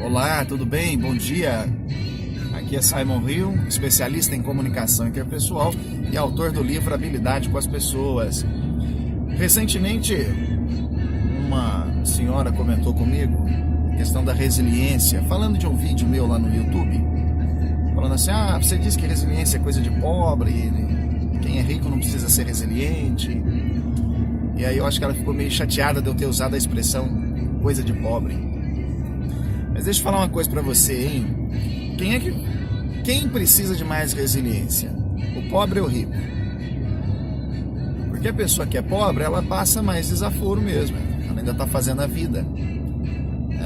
Olá, tudo bem? Bom dia. Aqui é Simon Hill, especialista em comunicação interpessoal e autor do livro Habilidade com as Pessoas. Recentemente, uma senhora comentou comigo a questão da resiliência, falando de um vídeo meu lá no YouTube, falando assim, você diz que resiliência é coisa de pobre, quem é rico não precisa ser resiliente. E aí eu acho que ela ficou meio chateada de eu ter usado a expressão coisa de pobre. Mas deixa eu falar uma coisa pra você, hein? Quem precisa de mais resiliência? O pobre ou o rico? Porque a pessoa que é pobre, ela passa mais desaforo mesmo. Ela ainda tá fazendo a vida.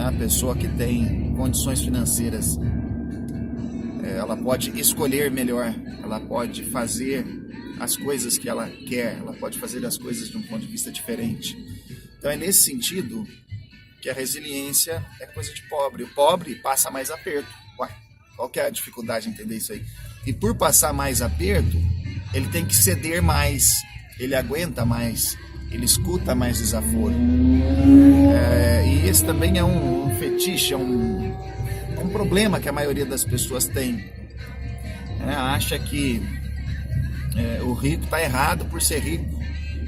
A pessoa que tem condições financeiras, ela pode escolher melhor. Ela pode fazer as coisas que ela quer. Ela pode fazer as coisas de um ponto de vista diferente. Então é nesse sentido que a resiliência é coisa de pobre. O pobre passa mais aperto. Ué, qual que é a dificuldade de entender isso aí? E por passar mais aperto, ele tem que ceder mais, ele aguenta mais, ele escuta mais desaforo. E esse também é um fetiche, é um problema que a maioria das pessoas tem. Acha que o rico está errado por ser rico,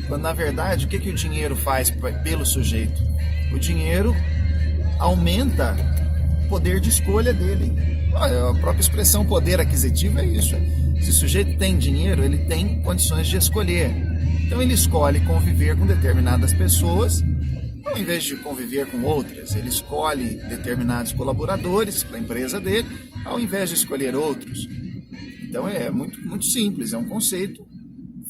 quando na verdade o que o dinheiro faz pelo sujeito? O dinheiro aumenta o poder de escolha dele. A própria expressão poder aquisitivo é isso. Se o sujeito tem dinheiro, ele tem condições de escolher. Então ele escolhe conviver com determinadas pessoas, ao invés de conviver com outras. Ele escolhe determinados colaboradores para a empresa dele, ao invés de escolher outros. Então é muito, muito simples, é um conceito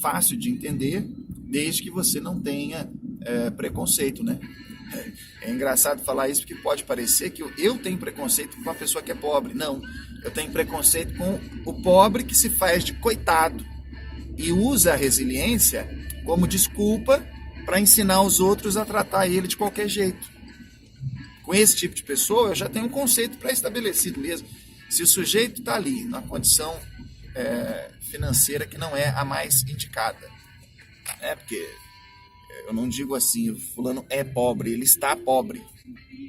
fácil de entender, desde que você não tenha preconceito, né? É engraçado falar isso porque pode parecer que eu tenho preconceito com a pessoa que é pobre. Não, eu tenho preconceito com o pobre que se faz de coitado e usa a resiliência como desculpa para ensinar os outros a tratar ele de qualquer jeito. Com esse tipo de pessoa eu já tenho um conceito pré-estabelecido mesmo. Se o sujeito está ali na condição financeira que não é a mais indicada, porque eu não digo assim, o fulano é pobre, ele está pobre.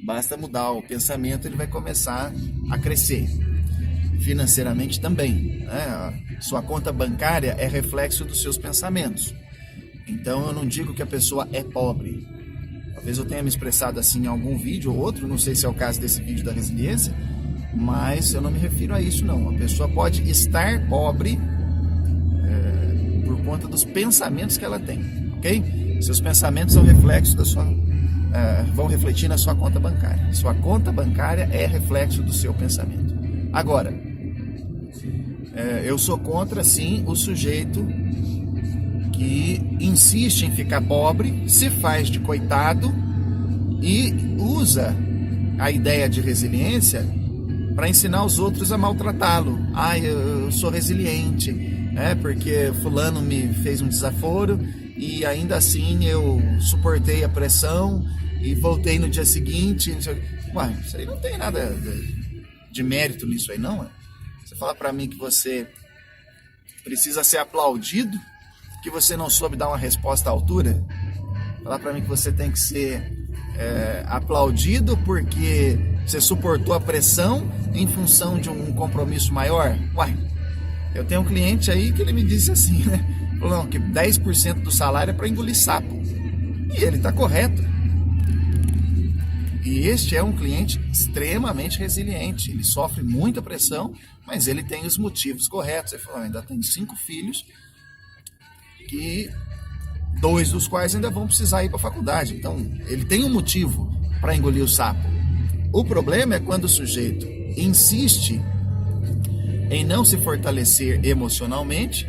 Basta mudar o pensamento, ele vai começar a crescer. Financeiramente também. Sua conta bancária é reflexo dos seus pensamentos. Então eu não digo que a pessoa é pobre. Talvez eu tenha me expressado assim em algum vídeo ou outro, não sei se é o caso desse vídeo da resiliência, mas eu não me refiro a isso não. A pessoa pode estar pobre por conta dos pensamentos que ela tem, ok? Seus pensamentos são reflexos vão refletir na sua conta bancária. Sua conta bancária é reflexo do seu pensamento. Agora, eu sou contra, sim, o sujeito que insiste em ficar pobre, se faz de coitado e usa a ideia de resiliência para ensinar os outros a maltratá-lo. Eu sou resiliente, porque fulano me fez um desaforo e ainda assim eu suportei a pressão e voltei no dia seguinte. Isso aí não tem nada de mérito nisso aí, não. Você fala para mim que você precisa ser aplaudido, que você não soube dar uma resposta à altura. Falar para mim que você tem que ser aplaudido porque você suportou a pressão em função de um compromisso maior. Eu tenho um cliente aí que ele me disse assim, falou que 10% do salário é para engolir sapo. E ele está correto. E este é um cliente extremamente resiliente. Ele sofre muita pressão, mas ele tem os motivos corretos. Ele falou, ainda tem 5 filhos, que 2 dos quais ainda vão precisar ir para a faculdade. Então, ele tem um motivo para engolir o sapo. O problema é quando o sujeito insiste em não se fortalecer emocionalmente,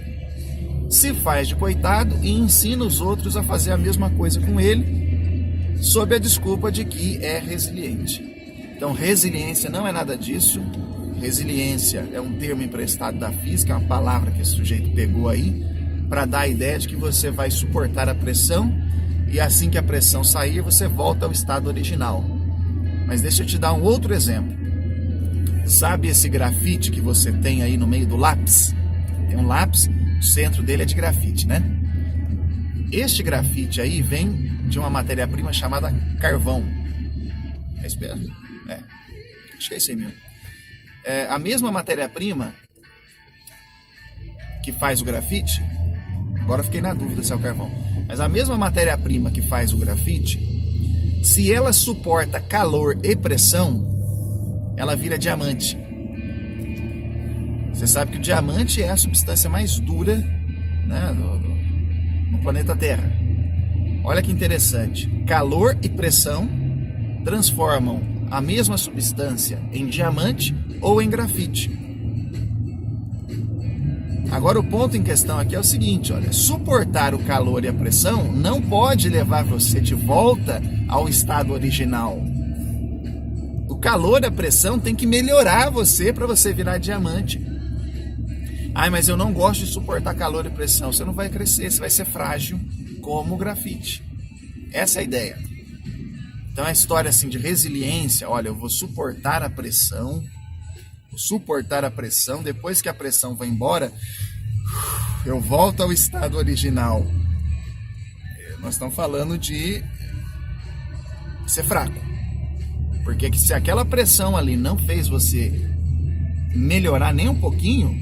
se faz de coitado e ensina os outros a fazer a mesma coisa com ele, sob a desculpa de que é resiliente. Então, resiliência não é nada disso. Resiliência é um termo emprestado da física, é uma palavra que esse sujeito pegou aí, para dar a ideia de que você vai suportar a pressão e assim que a pressão sair, você volta ao estado original. Mas deixa eu te dar um outro exemplo. Sabe esse grafite que você tem aí no meio do lápis? Tem um lápis, o centro dele é de grafite, né? Este grafite aí vem de uma matéria-prima chamada carvão. É isso mesmo? Acho que é isso aí mesmo. A mesma matéria-prima que faz o grafite, agora fiquei na dúvida se é o carvão, mas a mesma matéria-prima que faz o grafite, se ela suporta calor e pressão, ela vira diamante. Você sabe que o diamante é a substância mais dura, né, no planeta Terra. Olha que interessante. Calor e pressão transformam a mesma substância em diamante ou em grafite. Agora o ponto em questão aqui é o seguinte, olha, suportar o calor e a pressão não pode levar você de volta ao estado original. O calor e a pressão tem que melhorar você para você virar diamante. Ai, mas eu não gosto de suportar calor e pressão. Você não vai crescer, você vai ser frágil como o grafite. Essa é a ideia. Então a história assim de resiliência, olha, eu vou suportar a pressão, depois que a pressão vai embora, eu volto ao estado original. Nós estamos falando de ser fraco. Porque se aquela pressão ali não fez você melhorar nem um pouquinho,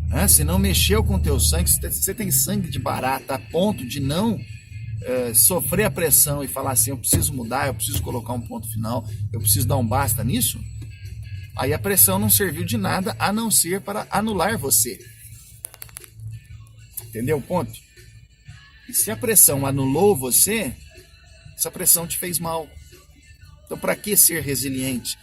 né? Se não mexeu com o teu sangue, se você tem sangue de barata a ponto de não sofrer a pressão e falar assim, eu preciso mudar, eu preciso colocar um ponto final, eu preciso dar um basta nisso, aí a pressão não serviu de nada a não ser para anular você. Entendeu o ponto? E se a pressão anulou você, essa pressão te fez mal. Então para que ser resiliente?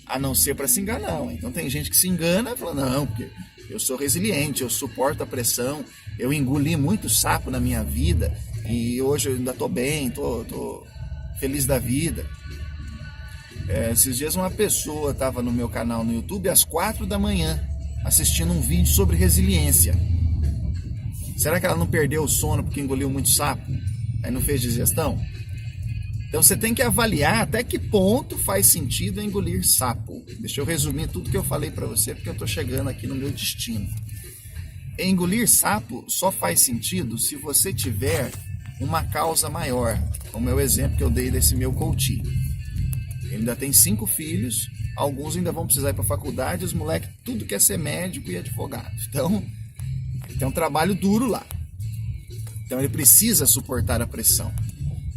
A não ser para se enganar. Então tem gente que se engana e fala, não, porque eu sou resiliente, eu suporto a pressão, eu engoli muito sapo na minha vida e hoje eu ainda estou bem, estou feliz da vida. Esses dias uma pessoa estava no meu canal no YouTube às 4 da manhã assistindo um vídeo sobre resiliência. Será que ela não perdeu o sono porque engoliu muito sapo? Aí não fez digestão? Então você tem que avaliar até que ponto faz sentido engolir sapo. Deixa eu resumir tudo que eu falei para você, porque eu estou chegando aqui no meu destino. Engolir sapo só faz sentido se você tiver uma causa maior, como é o exemplo que eu dei desse meu coach. Ele ainda tem 5 filhos, alguns ainda vão precisar ir para a faculdade, os moleques tudo quer ser médico e advogado. Então, tem um trabalho duro lá. Então ele precisa suportar a pressão.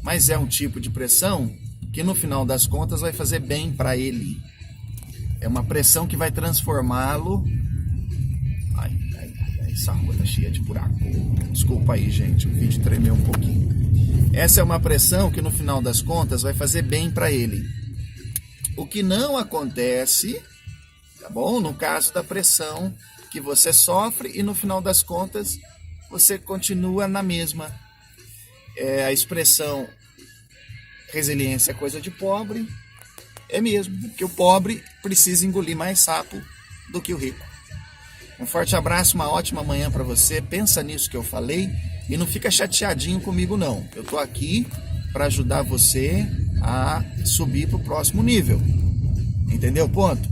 Mas é um tipo de pressão que no final das contas vai fazer bem para ele. É uma pressão que vai transformá-lo... Ai, essa rua tá cheia de buraco. Desculpa aí, gente, o vídeo tremeu um pouquinho. Essa é uma pressão que no final das contas vai fazer bem para ele. O que não acontece, tá bom? No caso da pressão que você sofre e no final das contas você continua na mesma. A expressão resiliência é coisa de pobre, é mesmo, porque o pobre precisa engolir mais sapo do que o rico. Um forte abraço, uma ótima manhã para você, pensa nisso que eu falei e não fica chateadinho comigo não, eu tô aqui para ajudar você a subir para o próximo nível, entendeu o ponto?